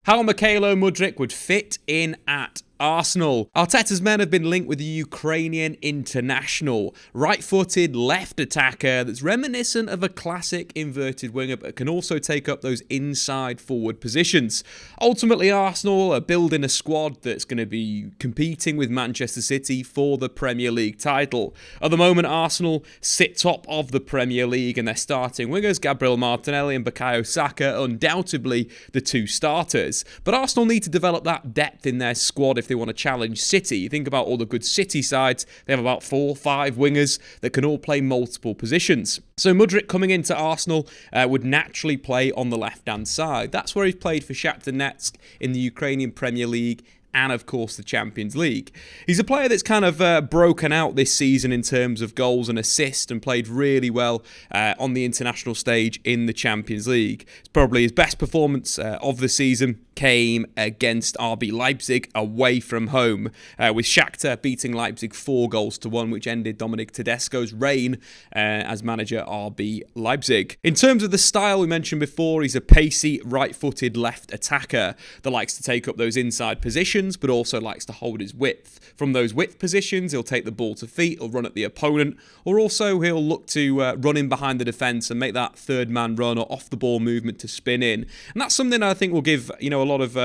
How Mykhailo Mudryk would fit in at Arsenal. Arteta's men have been linked with the Ukrainian international, right-footed left attacker that's reminiscent of a classic inverted winger but can also take up those inside forward positions. Ultimately, Arsenal are building a squad that's going to be competing with Manchester City for the Premier League title. At the moment, Arsenal sit top of the Premier League and their starting wingers, Gabriel Martinelli and Bukayo Saka, are undoubtedly the two starters. But Arsenal need to develop that depth in their squad if they want to challenge City. You think about all the good City sides, they have about 4 or 5 wingers that can all play multiple positions. So Mudryk coming into Arsenal would naturally play on the left-hand side. That's where he's played for Shakhtar Donetsk in the Ukrainian Premier League and, of course, the Champions League. He's a player that's kind of broken out this season in terms of goals and assists and played really well on the international stage in the Champions League. It's probably his best performance of the season came against RB Leipzig away from home, with Shakhtar beating Leipzig 4-1, which ended Dominic Tedesco's reign as manager RB Leipzig. In terms of the style we mentioned before, he's a pacey, right-footed left attacker that likes to take up those inside positions, but also likes to hold his width. From those width positions, he'll take the ball to feet, he'll run at the opponent, or also he'll look to run in behind the defence and make that third man run or off the ball movement to spin in. And that's something I think will give a lot of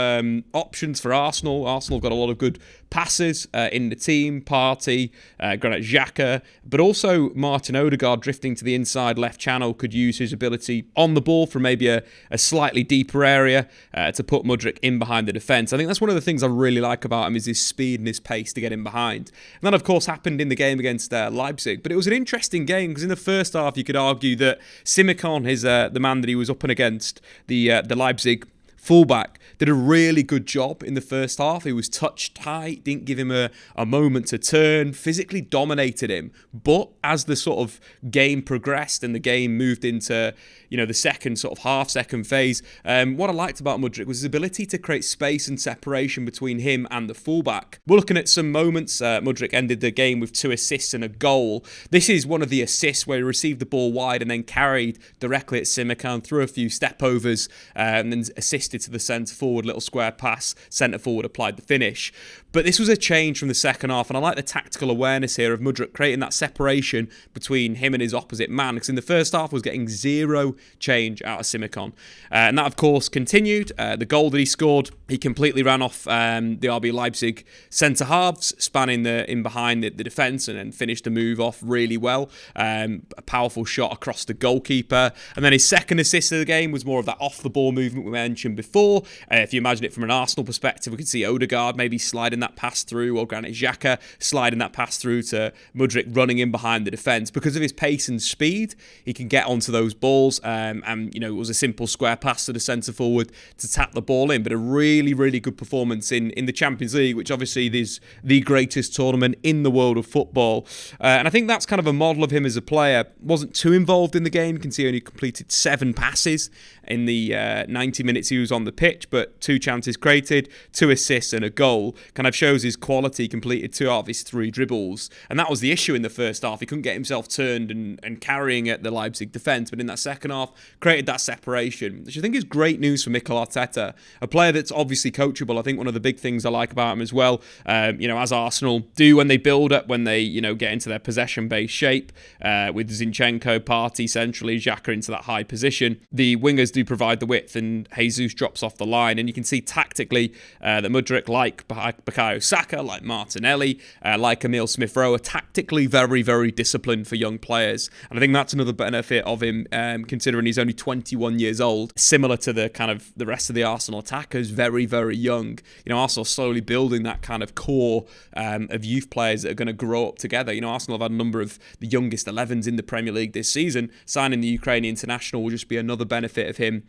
options for Arsenal. Arsenal have got a lot of good passes in the team. Partey, Granit Xhaka, but also Martin Odegaard drifting to the inside left channel could use his ability on the ball from maybe a slightly deeper area to put Mudryk in behind the defence. I think that's one of the things I really like about him is his speed and his pace to get in behind. And that, of course, happened in the game against Leipzig. But it was an interesting game because in the first half, you could argue that Simicon, the man that he was up and against, the Leipzig fullback, did a really good job in the first half. He was touch tight, didn't give him a moment to turn, physically dominated him. But as the sort of game progressed and the game moved into the second sort of half-second phase, what I liked about Mudryk was his ability to create space and separation between him and the fullback. We're looking at some moments. Mudryk ended the game with 2 assists and a goal. This is one of the assists where he received the ball wide and then carried directly at Simicon, threw a few step-overs, and then assisted to the centre-forward, little square pass, centre-forward applied the finish. But this was a change from the second half, and I like the tactical awareness here of Mudryk creating that separation between him and his opposite man, because in the first half was getting 0 change out of Simicon. And that, of course, continued. The goal that he scored, he completely ran off the RB Leipzig centre-halves, spanning in behind the defence, and then finished the move off really well. A powerful shot across the goalkeeper. And then his second assist of the game was more of that off-the-ball movement we mentioned before. If you imagine it from an Arsenal perspective, we could see Odegaard maybe sliding that pass through, or Granit Xhaka sliding that pass through to Mudryk running in behind the defence. Because of his pace and speed, he can get onto those balls, and it was a simple square pass to the centre-forward to tap the ball in. But a really, really good performance in the Champions League, which obviously is the greatest tournament in the world of football. And I think that's kind of a model of him as a player. Wasn't too involved in the game. You can see he only completed 7 passes in the 90 minutes he was on the pitch, but 2 chances created, 2 assists and a goal. Kind of shows his quality, completed 2 out of his 3 dribbles. And that was the issue in the first half. He couldn't get himself turned and carrying at the Leipzig defence, but in that second half, created that separation, which I think is great news for Mikel Arteta, a player that's obviously coachable. I think one of the big things I like about him as well, as Arsenal do when they build up, when they, get into their possession-based shape, with Zinchenko, Partey centrally, Xhaka into that high position, the wingers do provide the width and Jesus drops off the line. And you can see tactically that Mudryk, like Bukayo Saka, like Martinelli, like Emile Smith-Rowe, are tactically very, very disciplined for young players. And I think that's another benefit of him, considering he's only 21 years old, similar to the rest of the Arsenal attackers, very, very young. Arsenal slowly building that kind of core of youth players that are going to grow up together. Arsenal have had a number of the youngest 11s in the Premier League this season. Signing the Ukrainian international will just be another benefit of him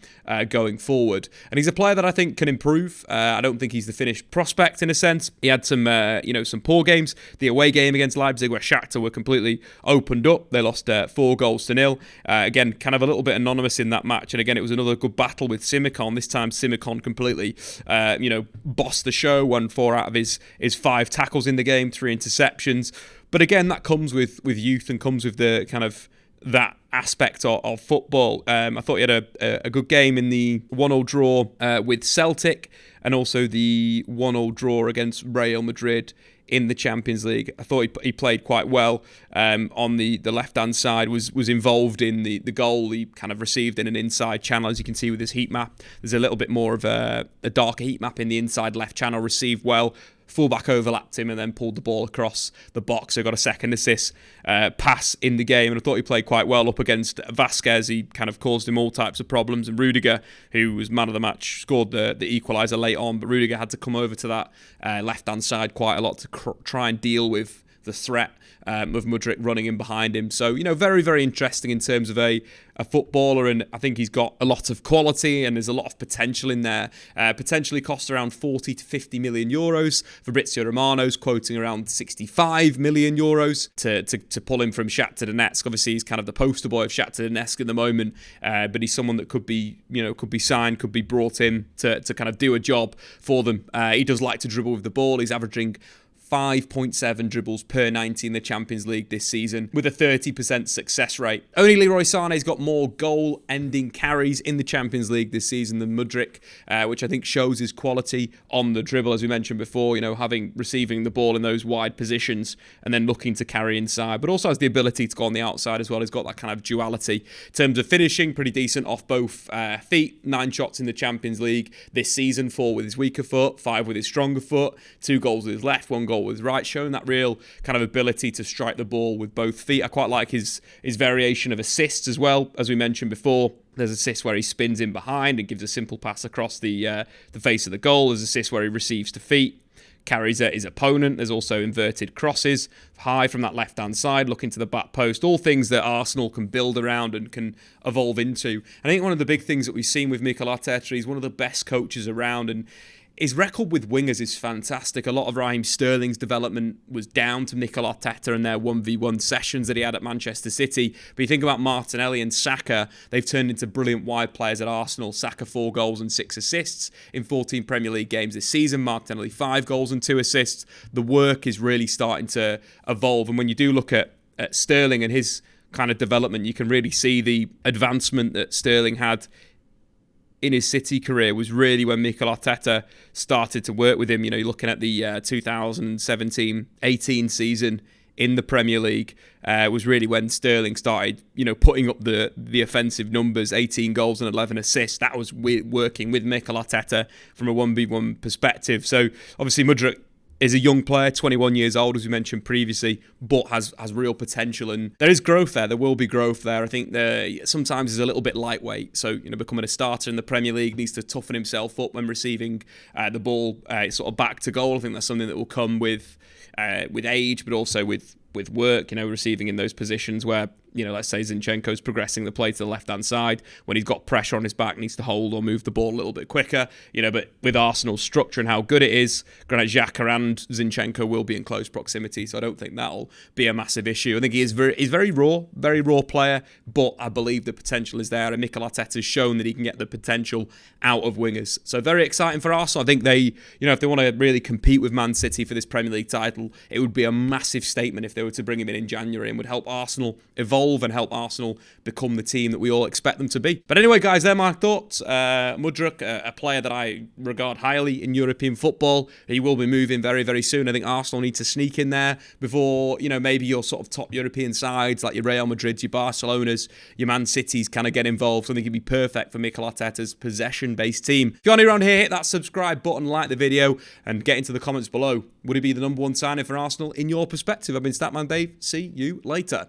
going forward. And he's a player that I think can improve. I don't think he's the finished prospect in a sense. He had some poor games. The away game against Leipzig where Shakhtar were completely opened up. They lost 4-0. Again, kind of a little bit anonymous in that match. And again, it was another good battle with Simicon. This time Simicon completely, bossed the show, won 4 out of his 5 tackles in the game, 3 interceptions. But again, that comes with youth and comes with the kind of that aspect of football. I thought he had a good game in the 1-1 draw with Celtic, and also the 1-1 draw against Real Madrid in the Champions League. I thought he played quite well on the left-hand side, was involved in the goal he kind of received in an inside channel. As you can see with his heat map, there's a little bit more of a darker heat map in the inside left channel, received well. Fullback overlapped him and then pulled the ball across the box. So got a second assist pass in the game. And I thought he played quite well up against Vasquez. He kind of caused him all types of problems. And Rudiger, who was man of the match, scored the equaliser late on. But Rudiger had to come over to that left-hand side quite a lot to try and deal with the threat of Mudryk running in behind him. So, very, very interesting in terms of a footballer, and I think he's got a lot of quality and there's a lot of potential in there. Potentially cost around 40 to 50 million euros. Fabrizio Romano's quoting around 65 million euros to pull him from Shakhtar Donetsk. Obviously, he's kind of the poster boy of Shakhtar Donetsk at the moment, but he's someone that could be signed, could be brought in to kind of do a job for them. He does like to dribble with the ball. He's averaging 5.7 dribbles per 90 in the Champions League this season, with a 30% success rate. Only Leroy Sané's got more goal-ending carries in the Champions League this season than Mudryk, which I think shows his quality on the dribble, as we mentioned before, receiving the ball in those wide positions and then looking to carry inside, but also has the ability to go on the outside as well. He's got that kind of duality. In terms of finishing, pretty decent off both feet. 9 shots in the Champions League this season, 4 with his weaker foot, 5 with his stronger foot, 2 goals with his left, 1 goal with his right, showing that real kind of ability to strike the ball with both feet. I quite like his variation of assists as well. As we mentioned before, there's assists where he spins in behind and gives a simple pass across the face of the goal. There's assists where he receives to feet, carries at his opponent. There's also inverted crosses high from that left-hand side, looking to the back post. All things that Arsenal can build around and can evolve into. I think one of the big things that we've seen with Mikel Arteta, he's one of the best coaches around, and his record with wingers is fantastic. A lot of Raheem Sterling's development was down to Mikel Arteta and their 1v1 sessions that he had at Manchester City. But you think about Martinelli and Saka, they've turned into brilliant wide players at Arsenal. Saka 4 goals and 6 assists in 14 Premier League games this season. Martinelli 5 goals and 2 assists. The work is really starting to evolve. And when you do look at Sterling and his kind of development, you can really see the advancement that Sterling had in his City career was really when Mikel Arteta started to work with him. You're looking at the 2017-18 season in the Premier League, was really when Sterling started, putting up the offensive numbers, 18 goals and 11 assists. That was working with Mikel Arteta from a 1v1 perspective. So obviously Mudryk is a young player, 21 years old, as we mentioned previously, but has real potential, and there is growth there. There will be growth there. I think sometimes he's a little bit lightweight, so becoming a starter in the Premier League, needs to toughen himself up when receiving the ball sort of back to goal. I think that's something that will come with age, but also with work, receiving in those positions where, let's say Zinchenko's progressing the play to the left-hand side. When he's got pressure on his back, needs to hold or move the ball a little bit quicker. But with Arsenal's structure and how good it is, Granit Xhaka and Zinchenko will be in close proximity, so I don't think that'll be a massive issue. I think he's very raw player, but I believe the potential is there, and Mikel Arteta's shown that he can get the potential out of wingers. So very exciting for Arsenal. I think they, if they want to really compete with Man City for this Premier League title, it would be a massive statement if they were to bring him in January, and would help Arsenal evolve and help Arsenal become the team that we all expect them to be. But anyway, guys, they're my thoughts. Mudryk, a player that I regard highly in European football. He will be moving very, very soon. I think Arsenal need to sneak in there before, maybe your sort of top European sides like your Real Madrids, your Barcelonas, your Man Cities kind of get involved. So I think it'd be perfect for Mikel Arteta's possession-based team. If you're new around here, hit that subscribe button, like the video, and get into the comments below. Would he be the #1 signing for Arsenal in your perspective? I've been Statman Dave. See you later.